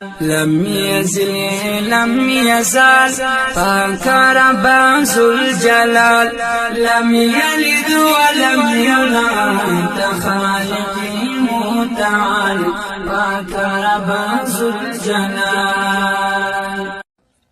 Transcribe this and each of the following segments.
لم يزل لم يزال فانكر بعز الجلال لم يلد ولم يولد خالقي متعال فانكر بعز الجلال.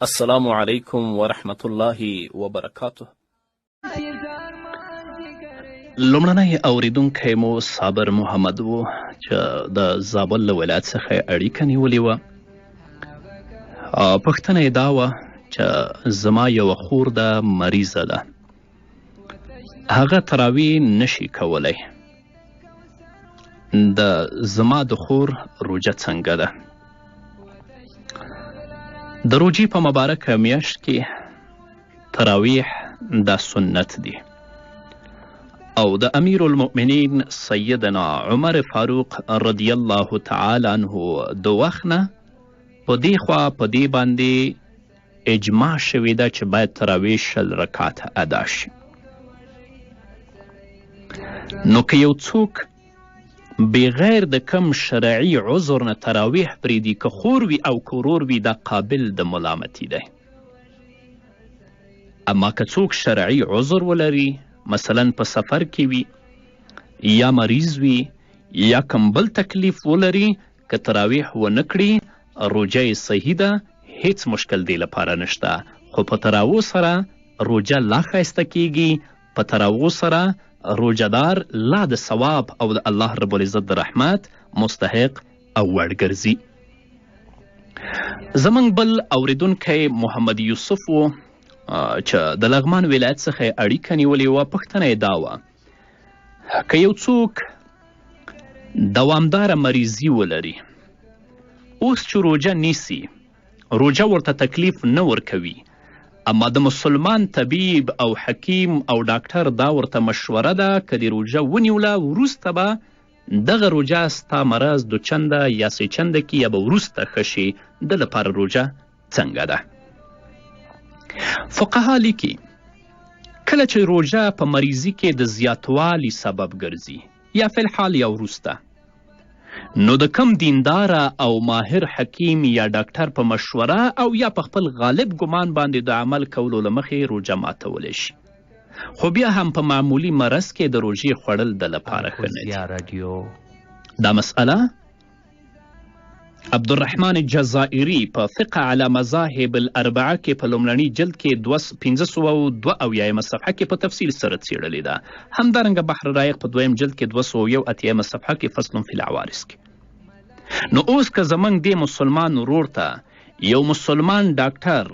السلام علیکم ورحمت الله وبرکاته. لومړنی اوریدونکی مو صابر محمد و چې د زابل له ولایت څخه اړیکه نیولې وه. پوښتنه یې دا وه چې زما یوه خور ده مریضه ده، هغه تراویح نشي کولی، زما د خور روژه څنګه ده؟ د روژې په مبارکه میاشت کې تراویح دا سنت دی او د امیر المؤمنین سیدنا عمر فاروق رضی الله تعالی عنه د وخت نه په دې خوا په دې باندې اجماع شوې ده چې باید تراویح 20 رکعاته ادا شي. نو که یو څوک بغیر د کم شرعي عذر نه تراویح پرېږدي، که خور وي او که ورور وي، دا قابل د ملامتي دی. اما که څوک شرعي عذر ولري، مثلا په سفر کې وي یا مریض وي یا کم بل تکلیف ولري، که تراویح ونه کړي روژه یې صحیح ده، هیڅ مشکل دی لپاره نشته. خو په تراویح سره روژه لا ښایسته کیږي، په تراویح سره روژهدار لا د ثواب او د الله رب العزت د رحمت مستحق او وړ ګرځي. زموږ بل اوریدونکی محمد یوسف و چې د لغمان ولایت څخه اړیکه نیولې وه. پوښتنه یې دا وه که یو څوک دوامداره مریضي ولري، اوس چې روژه نیسي، روژه ورته تکلیف نه ورکوي، اما د مسلمان طبیب او حکیم او ډاکټر دا ورته مشوره ده که د روژه ونیوله وروسته به دغه روژه ستا مرض 2 چنده یا 3 چنده کې یا به وروسته ښه شي، د لپاره روژه څنګه ده؟ فقها لیکي کله چې روژه په مریضي کې د زیاتوالي سبب ګرځي یا فی الحال یا وروسته، نو د کم دینداره او ماهر حکیم یا ډاکټر په مشوره او یا په خپل غالب ګمان باندې د عمل کولو له مخې روژه ماتولی شي. خو بیا هم په معمولي مرض کې د روژې خوړل د لپاره ښه نه دي. دا مسئله عبدالرحمن جزائري په فقه علی مذاهب الاربعه کې په لومړني جلد کې 502 صفحه کې په تفصیل سره څیړلې ده. همدارنګه بحر رایق په 2م جلد کې 201 صفحه کې فصل فی العوارض کې. نو اوس که زموږ دې مسلمان ورور ته یو مسلمان ډاکټر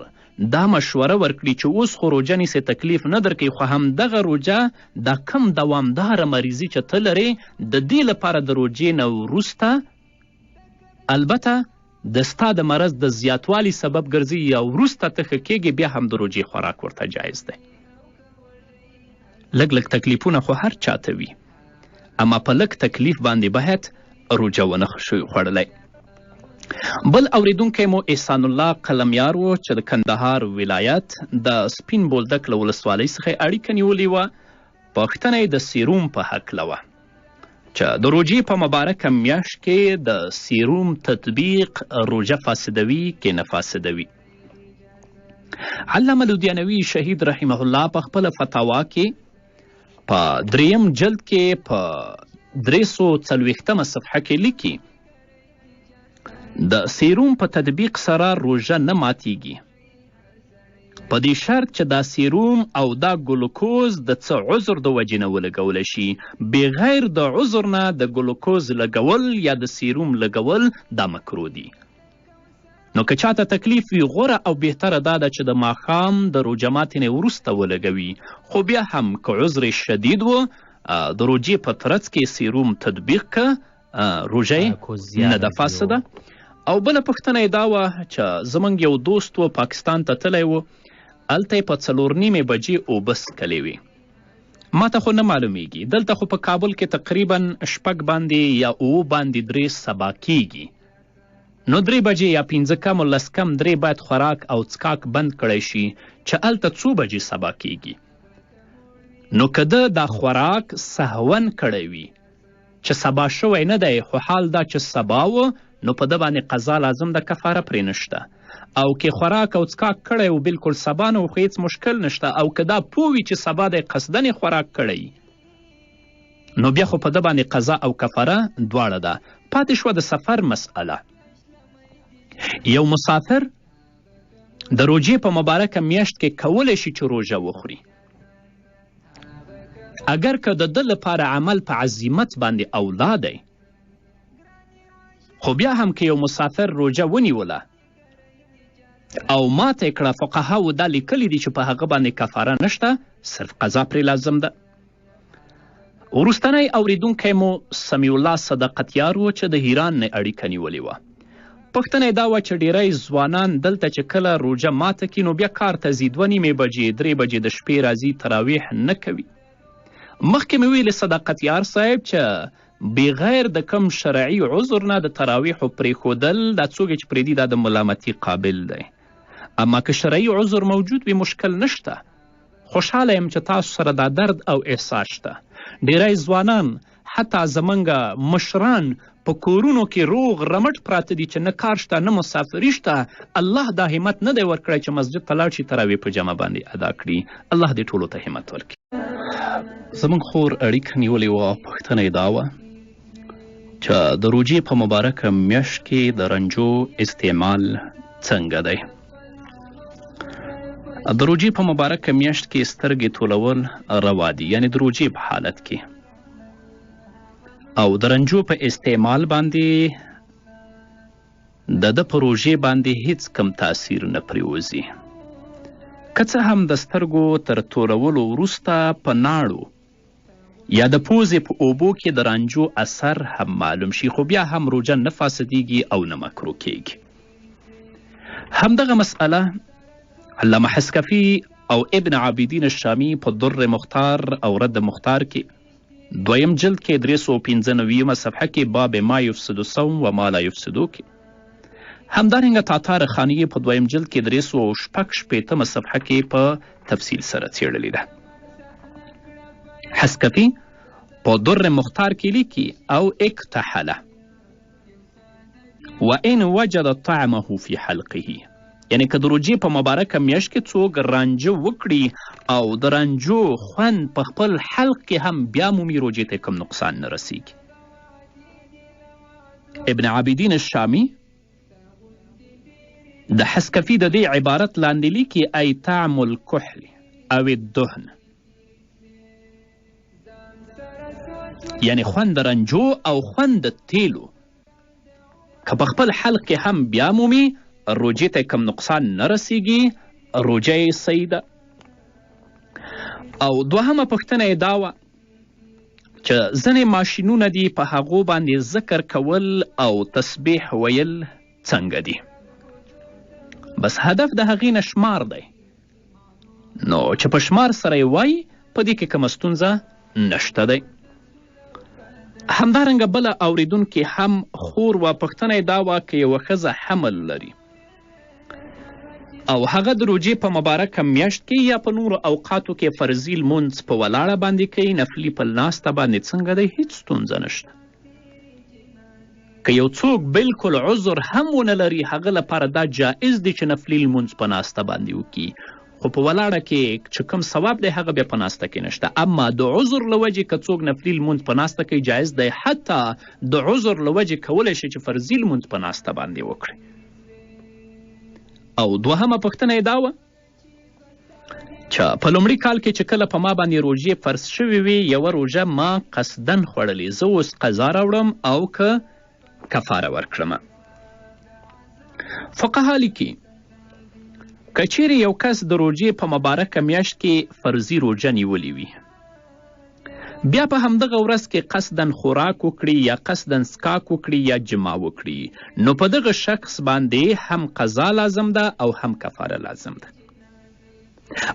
دا مشوره ورکړي چې اوس خو روژه نیسې تکلیف نه درکوي، خو همدغه روژه دا کم دوامداره مریضي چې ته لرې د دې لپاره د روژې نه وروسته البته د ستا د مرض د زیاتوالي سبب ګرځي یا وروسته ته ښه کېږي، بیا هم د روژې خوراک ورته جایز دی. لږ لږ تکلیفونه خو هر چاته وي، اما په لږ تکلیف باندې باید روژه ونه شي خوړلی. بل اوریدونکی مو احسان الله قلمیار و چې د کندهار ولایت د سپین بولدک له ولسوالۍ څخه اړیکه نیولې وه. پوښتنه یې د سیروم په هکله وه چې د روژې په مبارکه میاشت کې د سیروم تطبیق روژه فاسدوي که نه فاسدوي؟ علامه لودیانوي شهید رحمه الله په خپله فتاوا کې په 3م جلد کې په 340 صفحه کې لیکي د سیروم په تطبیق سره روژه نه ماتیږي، په دې شرط چې دا سیروم او دا ګلوکوز د څه عذر د وجې نه ولګولی شي. بغیر د عذر نه د ګلوکوز لګول یا د سیروم لګول دا مکروه دي. نو که چاته تکلیف وي، غوره او بهتره دا ده چې د ماښام د روژه ماتې نه وروسته ولګوي. خو بیا هم که عذر شدید و، د روژې په ترڅ کې سیروم تطبیق که روژه نه ده فاسده. او بله پوښتنه یې دا وه چې زموږ یو دوست و پاکستان ته تللی و، هلته یې په 4:30 بجې اوبه څکلې وې. ما ته خو نه معلومیږي، دلته خو په کابل کې تقریبا 6 باندې یا 9 باندې 3 سبا کیږي. نو 3 بجې یا 15 کم 10 کم 3 باید خوراک او څکاک بند کړی شي چې هلته څو بجې سبا کیږي. نو که ده دا خوراک سهون کړی وي چې سبا شوی نه دی، خو حال دا چې سبا و نو په ده باندې قضا لازم ده، کفاره پرې نشته. او که خوراک او څښاک کړی و بلکل سبا نه و خو هېڅ مشکل نشته، او که دا پوه وي چې سبا دی قصدن یې خوراک کړی نو بیا خو په ده باندې قضا او کفاره دواړه ده. پاتې شوه د سفر مسئله. یو مسافر د روژې په مبارکه میاشت کې کولی شي چې روژه وخوري، اگر که د ده لپاره عمل په عزیمت باندې اولا دی. خو بیا هم که یو مسافر روژه ونیوله او ماته یې کړه، فقهاو دا لیکلي دي چې په هغه باندې کفاره نشته، صرف قضا پرې لازم ده. وروستنی اوریدونکی مو سمیع الله صدقتیار و چې د ایران نه اړیکه نیولې وه. پوښتنه یې دا وه چې ډیری ځوانان دلته چې کله روژه ماته کړي نو بیا کار ته ځي، 2:30 بجې 3 بجې د شپې راځي، تراویح نه کوي. مخکې مې ویلې صدقتیار صاحب چې بغیر د کم شرعي عذر نه د تراویحو پرېښودل دا څوک چې پرېږدي دا د ملامتي قابل دی. اما که شرعي عذر موجود وي مشکل نشته. خوشحاله یم چې تاسو سره دا درد او احساس شته. ډیری ځوانان حتی زمونږ مشران په کورونو کې روغ رمټ پراته دي چې نه کار شته نه مسافري شته. الله دا همت نه دی ورکړی چې مسجد ته لاړ شي تراویح په جمع باندې ادا کړي. الله دې ټولو ته همت ورکړي. زموږ خور اړیکه نیولې وه. پوښتنه یې دا وه چې د روژې په مبارکه میاشت کې د رنجو استعمال څنګه دی؟ د روژې په مبارکه میاشت کې سترګې تولول روا دي، یعنې د روژې په حالت کې، او د رنجو په استعمال باندې د ده په روژې باندې هیڅ کم تاثیر نه پرېوځي. که څه هم د سترګو تر تورولو وروسته په ناړو یا د پوزې په اوبو کې د رنجو اثر هم معلوم شي، خو بیا هم روژه نه فاسدیږي او نه مکروه کیږي. همدغه مسئله علامه حسکفي او ابن عابدین الشامی په در مختار او رد مختار کې 2 جلد کې 395 صفحه کې باب ما یفسد الصوم و ما لا یفسدو کې، همدارنګه تاتار خانیې په 2 جلد کې 366 صفحه کې په تفصیل سره څیړلې ده. حسکفي په در مختار کې لیکي او اکتحله و ان وجد طعمه فی حلقه، یعنی که د روژې په مبارکه میاشت کې څوک رانجه وکړي او د رانجو خوند په خپل حلق کې هم بیا مومي، روژې ته کوم نقصان نه رسیږي. ابن عابدین الشامی د حسکفي د دې عبارت لاندې لیکي ای طعم الکحل او الدهن، یعنی خوند د رنجو او خوند د تیلو که په خپل حلق کې هم بیا مومي، روژې ته کم نقصان نه رسیږي، روژه یې صحیح ده. او دوهمه پوښتنه یې دا وه چې ځینې ماشینونه دي په هغو باندې ذکر کول او تسبیح ویل څنګه دي؟ بس هدف د هغې نه شمار دی، نو چې په شمار سره یې وایي په دې کې کومه ستونزه نشته دی. همدارنګه بله اوریدونکې هم خور وه. پوښتنه یې دا وه که یوه ښځه حمل لري او هغه د روژې په مبارکه میاشت کې یا په نورو اوقاتو کې فرضي لمونځ په ولاړه باندې کوي، نفلي په ناسته باندې څنګه دی؟ هیڅ ستونزه نشته. که یو څوک بلکل عذر هم ونه لري هغه لپاره دا جایز دی چې نفلي لمونځ په ناسته باندې وکړي، خو په ولاړه کې چې کوم ثواب دی هغه بیا په ناسته کې نشته. اما د عذر له وجې که څوک نفلي لمونځ په ناسته کوي جایز دی، حتی د عذر له وجې کولی شي چې فرضي لمونځ په ناسته باندې وکړي. او دوهمه پوښتنه یې دا وه چې په لومړي کال کې چې کله په ما باندې روژې فرض شوې وي، یوه روژه ما قصدن خوړلې، زه اوس قضا راوړم او که کفاره ورکړم؟ فقها لیکي که چیرې یو کس د روژې په مبارکه میاشت کې فرضي روژه نیولې وي، بیا په همدغه ورځ کې قصدن خوراک وکړي یا قصدن څښاک وکړي یا جما وکړي، نو په دغه شخص باندې هم قضا لازم ده او هم کفاره لازم ده.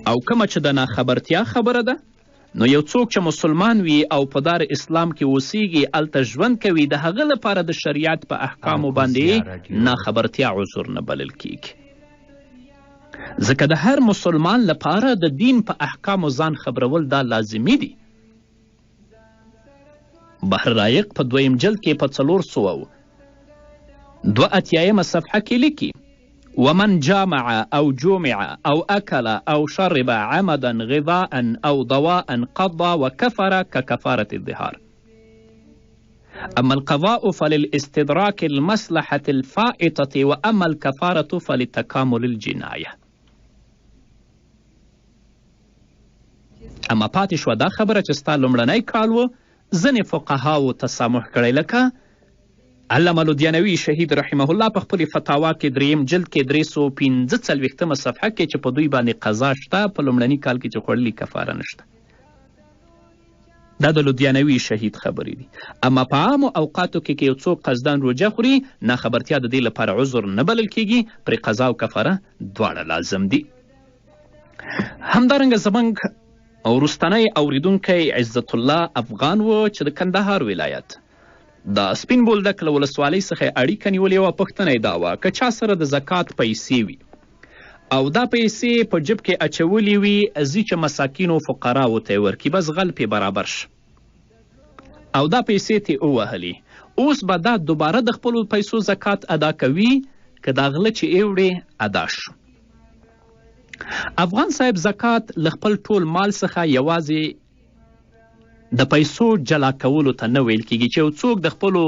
او کومه چې د ناخبرتیا خبره ده، نو یو څوک چې مسلمان وي او په دار اسلام کې اوسیږي، هلته ژوند کوي، د هغه لپاره د شریعت په احکامو باندې ناخبرتیا عذر نه بلل کیږي. ځکه د هر مسلمان لپاره د دین په احکامو ځان خبرول دا لازمي دي. بحر رایق په 2 جلد کې په 400 82 صفحه کې لیکي ومن جامع او جمع او اكل او شرب عمدا غذاء او ضواء قضى وكفر ككفاره الظهار. اما القضاء فللاستدراك المصلحه الفائته واما الكفاره فلتكامل الجنايه. اما پاتې شوه دا خبره چې ستا لومړنی کال و ځینې فقهاو تسامح کړی لکه علامه لودیانوي شهید رحمه الله په خپلې فتاوا کې 3 جلد کې 345 صفحه کې چې په دوی باندې قضا شته په لومړني کال کې چې خوړلي کفاره نشته. دا د لودیانوي شهید خبرې دي. اما په عامو اوقاتو کې یو څوک قصدان روجه خوري ناخبرتیا د دې لپاره عذر نه بلل کیږي، پرې قضا او کفاره دواړه لازم دي. همدارنګه زموږ وروستنی اوریدونکی عزت الله افغان و چې د کندهار ولایت د سپین بولدک له ولسوالۍ څخه اړیکه نیولې وه. پوښتنه یې دا وه که چا سره د زکات پیسې وي او دا پیسې په جب کې اچولې وي ځي چې مساکینو فقراو ته یې ورکړي بس غل پې برابر شه او دا پیسې ترې ووهلې، اوس به دا دوباره د خپلو پیسو زکات ادا کوي که دا غله چې یې وړې ادا شو. افغان صاحب زکات له خپل ټول مال څخه یوازې د پیسو جلا کولو ته نه ویل کیږي چې یو څوک د خپلو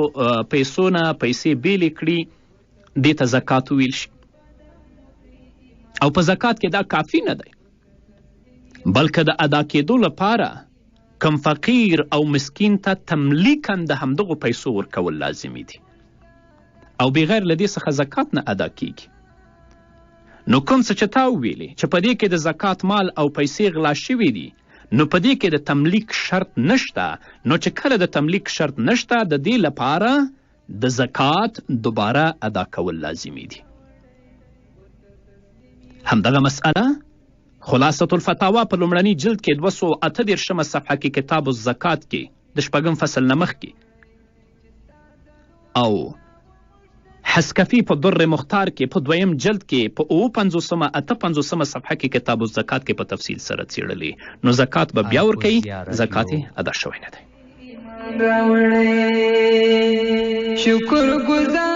پیسو نه پیسې بیلې کړي دې ته زکات ویل شي. او په زکات کې دا کافي نه دی بلکې د ادا کېدو لپاره کم فقیر او مسکین ته تملیکاً د همدغو پیسو ورکول لازمي دي او بغیر له دې څخه زکات نه ادا کیږي. نو کوم څه چې تا وویلې چې په دې کې د زکات مال او پیسې غلا شوي دي نو په دې کې د تملیک شرط نشته، نو چې کله د تملیک شرط نشته د دې لپاره د زکات دوباره ادا کول لازمي دي. همدغه مسئله خلاصة الفتاوا په لومړني جلد کې 238 صفحه کې کتاب الزکات کې د 6 فصل نه مخکې او حسکفی په در مختار کې په 2 جلد کې په 58 صفحه کې کتاب الزکات کې په تفصیل سره څیړلې. نو زکات به بیا ورکوي، زکات ادا شوی نه دی. شکر گزار